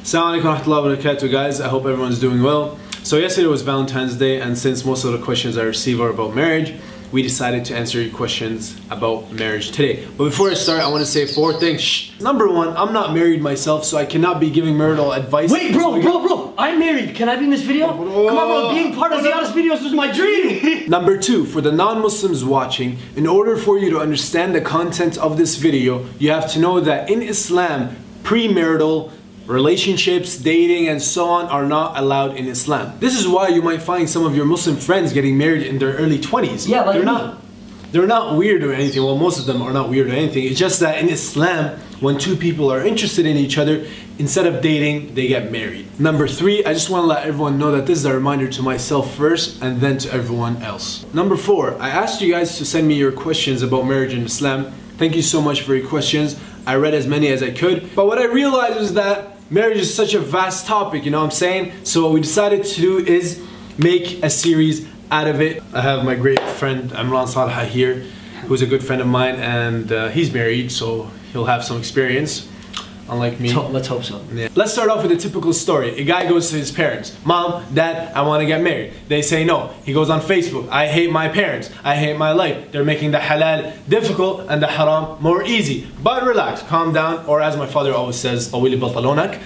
Assalamu alaikum wa rahmatullahi wa barakatuh, guys. I hope everyone's doing well. So yesterday was Valentine's Day, and since most of the questions I received are about marriage, we decided to answer your questions about marriage today. But before I start, I want to say 4 things. Shh. Number 1, I'm not married myself, so I cannot be giving marital advice. Wait, bro, I'm married. Can I be in this video? Come on, bro, being part of Zeyara's videos was my dream. Number 2, for the non-Muslims watching, in order for you to understand the content of this video, you have to know that in Islam, premarital relationships, dating, and so on are not allowed in Islam. This is why you might find some of your Muslim friends getting married in their early 20s. Yeah, like they're not weird or anything. Well, most of them are not weird or anything. It's just that in Islam, when 2 people are interested in each other, instead of dating, they get married. Number 3, I just want to let everyone know that this is a reminder to myself first and then to everyone else. Number 4, I asked you guys to send me your questions about marriage in Islam. Thank you so much for your questions. I read as many as I could. But what I realized is that marriage is such a vast topic, you know what I'm saying? So what we decided to do is make a series out of it. I have my great friend Imran Salha here, who's a good friend of mine, and he's married, so he'll have some experience, unlike me. Let's hope so. Yeah. Let's start off with a typical story. A guy goes to his parents. Mom, Dad, I want to get married. They say no. He goes on Facebook. I hate my parents. I hate my life. They're making the halal difficult and the haram more easy. But relax, calm down, or as my father always says, "Awili batalonak."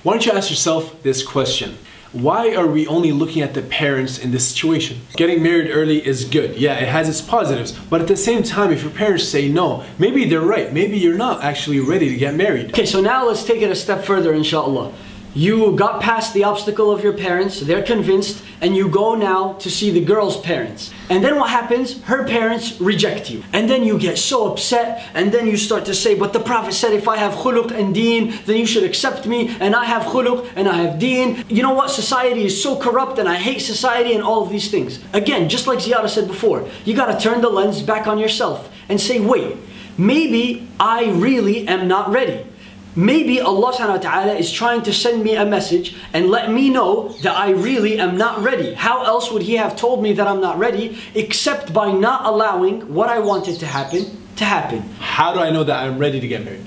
Why don't you ask yourself this question? Why are we only looking at the parents in this situation? Getting married early is good. Yeah, it has its positives. But at the same time, if your parents say no, maybe they're right. Maybe you're not actually ready to get married. Okay, so now let's take it a step further, inshallah. You got past the obstacle of your parents, they're convinced, and you go now to see the girl's parents. And then what happens? Her parents reject you. And then you get so upset, and then you start to say, but the Prophet said if I have khuluq and deen, then you should accept me, and I have khuluq and I have deen. You know what? Society is so corrupt, and I hate society and all of these things. Again, just like Zeyara said before, you gotta turn the lens back on yourself and say, wait, maybe I really am not ready. Maybe Allah subhanahu wa ta'ala is trying to send me a message and let me know that I really am not ready. How else would He have told me that I'm not ready except by not allowing what I wanted to happen to happen? How do I know that I'm ready to get married?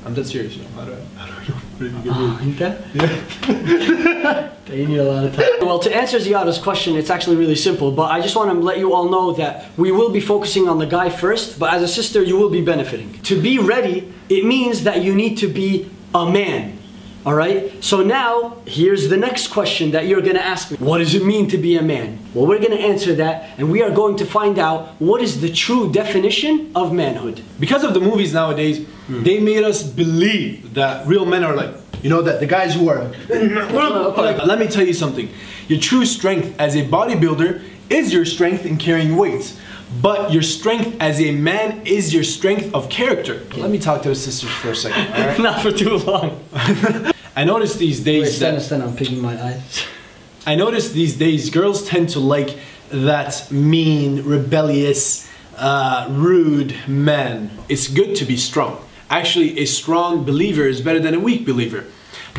I'm dead serious, you know. How do I know I'm ready to get married? Yeah. You need a lot of time. Well, to answer Zeyara's question, it's actually really simple, but I just want to let you all know that we will be focusing on the guy first, but as a sister, you will be benefiting. To be ready, it means that you need to be a man. Alright? So now, here's the next question that you're going to ask me. What does it mean to be a man? Well, we're going to answer that, and we are going to find out what is the true definition of manhood. Because of the movies nowadays, they made us believe that real men are like, you know, that the guys who are like, let me tell you something. Your true strength as a bodybuilder is your strength in carrying weights. But your strength as a man is your strength of character. Let me talk to the sisters for a second, alright? Not for too long. I notice these days I'm picking my eyes. I notice these days girls tend to like that mean, rebellious, rude man. It's good to be strong. Actually, a strong believer is better than a weak believer.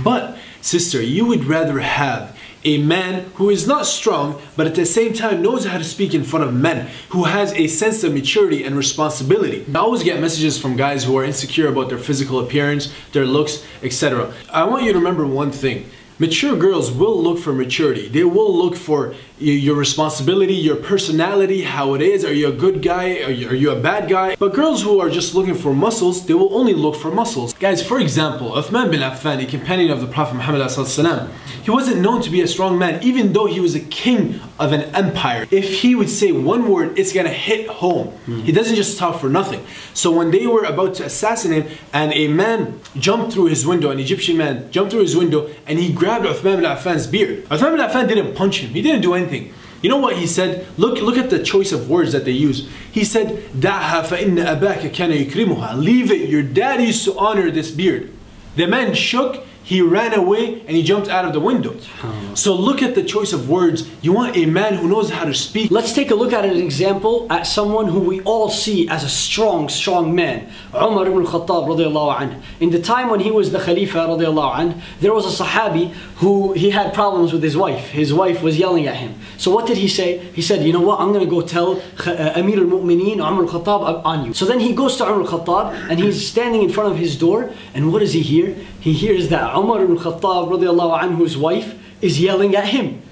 But, sister, you would rather have a man who is not strong, but at the same time knows how to speak in front of men, who has a sense of maturity and responsibility. I always get messages from guys who are insecure about their physical appearance, their looks, etc. I want you to remember one thing. Mature girls will look for maturity. They will look for your responsibility, your personality, how it is. Are you a good guy? Are you a bad guy? But girls who are just looking for muscles, they will only look for muscles. Guys, for example, Uthman bin Affan, a companion of the Prophet Muhammad, he wasn't known to be a strong man, even though he was a king of an empire. If he would say one word, it's gonna hit home. He doesn't just talk for nothing. So when they were about to assassinate him, and a man jumped through his window, an Egyptian man jumped through his window, and he grabbed Uthman bin Affan's beard. Uthman bin Affan didn't punch him. He didn't do anything. You know what he said? Look at the choice of words that they use. He said, "Da'ha fa inna abaka kana yukrimuha." Leave it. Your dad used to honor this beard. The man shook. he ran away and he jumped out of the window. So look at the choice of words. You want a man who knows how to speak. Let's take a look at an example at someone who we all see as a strong man. Umar ibn Khattab radiallahu anh. In the time when he was the Khalifa radiallahu anh, there was a Sahabi who he had problems with his wife. His wife was yelling at him. So what did he say? He said, you know what, I'm going to go tell Amir al-Mu'mineen, Umar al-Khattab on you. So then he goes to Umar al-Khattab and he's standing in front of his door, and what does he hear? He hears that Umar ibn Khattab radiallahu anhu's wife is yelling at him.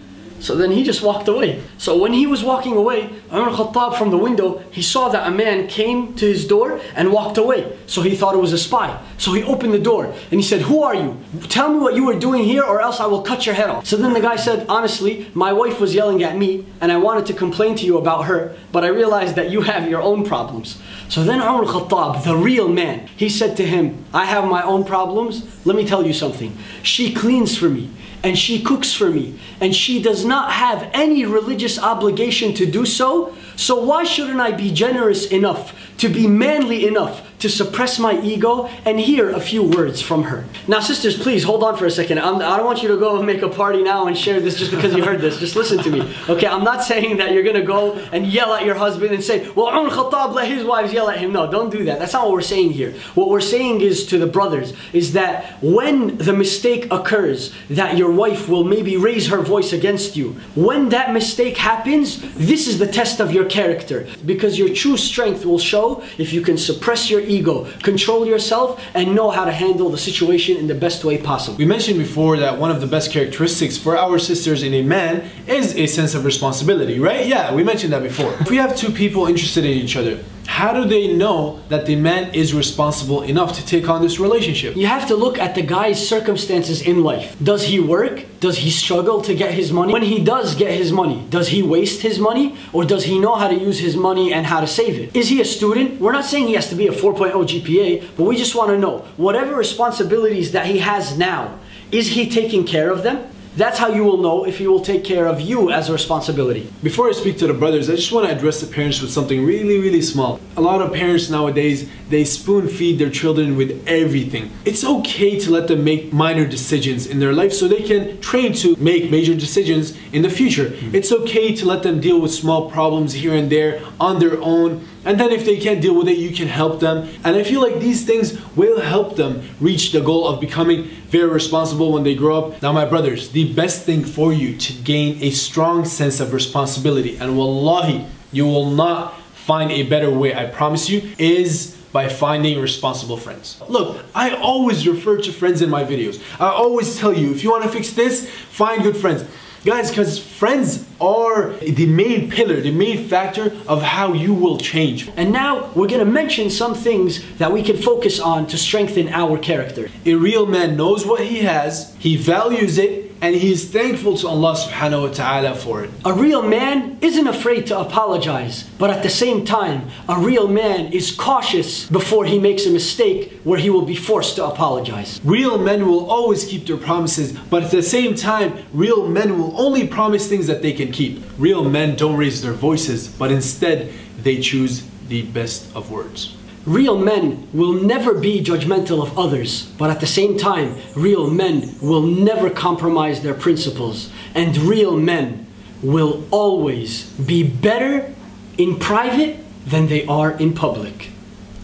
So then he just walked away. So when he was walking away, Umar al-Khattab from the window, he saw that a man came to his door and walked away. So he thought it was a spy. So he opened the door and he said, who are you? Tell me what you were doing here or else I will cut your head off. So then the guy said, honestly, my wife was yelling at me and I wanted to complain to you about her, but I realized that you have your own problems. So then Umar al-Khattab, the real man, he said to him, I have my own problems. Let me tell you something. She cleans for me and she cooks for me and she does not have any religious obligation to do so. So why shouldn't I be generous enough, to be manly enough to suppress my ego and hear a few words from her? Now sisters, please hold on for a second. I don't want you to go and make a party now and share this just because you heard this. Just listen to me. Okay, I'm not saying that you're going to go and yell at your husband and say, well, Umar al-Khattab let his wives yell at him. No, don't do that. That's not what we're saying here. What we're saying is to the brothers, is that when the mistake occurs, that your wife will maybe raise her voice against you. When that mistake happens, this is the test of your character. Because your true strength will show if you can suppress your ego, control yourself, and know how to handle the situation in the best way possible. We mentioned before that one of the best characteristics for our sisters in a man is a sense of responsibility, right? Yeah, we mentioned that before. If we have two people interested in each other, how do they know that the man is responsible enough to take on this relationship? You have to look at the guy's circumstances in life. Does he work? Does he struggle to get his money? When he does get his money, does he waste his money? Or does he know how to use his money and how to save it? Is he a student? We're not saying he has to be a 4.0 GPA, but we just want to know, whatever responsibilities that he has now, is he taking care of them? That's how you will know if he will take care of you as a responsibility. Before I speak to the brothers, I just want to address the parents with something really small. A lot of parents nowadays, they spoon feed their children with everything. It's okay to let them make minor decisions in their life so they can train to make major decisions in the future. It's okay to let them deal with small problems here and there on their own. And then if they can't deal with it, you can help them. And I feel like these things will help them reach the goal of becoming very responsible when they grow up. Now my brothers, the best thing for you to gain a strong sense of responsibility, and wallahi, you will not find a better way, I promise you, is by finding responsible friends. Look, I always refer to friends in my videos. I always tell you, if you want to fix this, find good friends. Guys, because friends are the main pillar, the main factor of how you will change. And now we're going to mention some things that we can focus on to strengthen our character. A real man knows what he has, he values it, and he is thankful to Allah subhanahu wa ta'ala for it. A real man isn't afraid to apologize, but at the same time, a real man is cautious before he makes a mistake where he will be forced to apologize. Real men will always keep their promises, but at the same time, real men will only promise things that they can keep. Real men don't raise their voices, but instead, they choose the best of words. Real men will never be judgmental of others, but at the same time, real men will never compromise their principles. And real men will always be better in private than they are in public.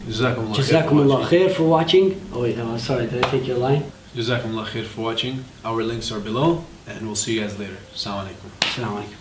Jazakumullah khair for watching. Oh wait, sorry, did I take your line? Jazakumullah khair for watching. Our links are below, and we'll see you guys later. Assalamu alaikum. Assalamu alaikum.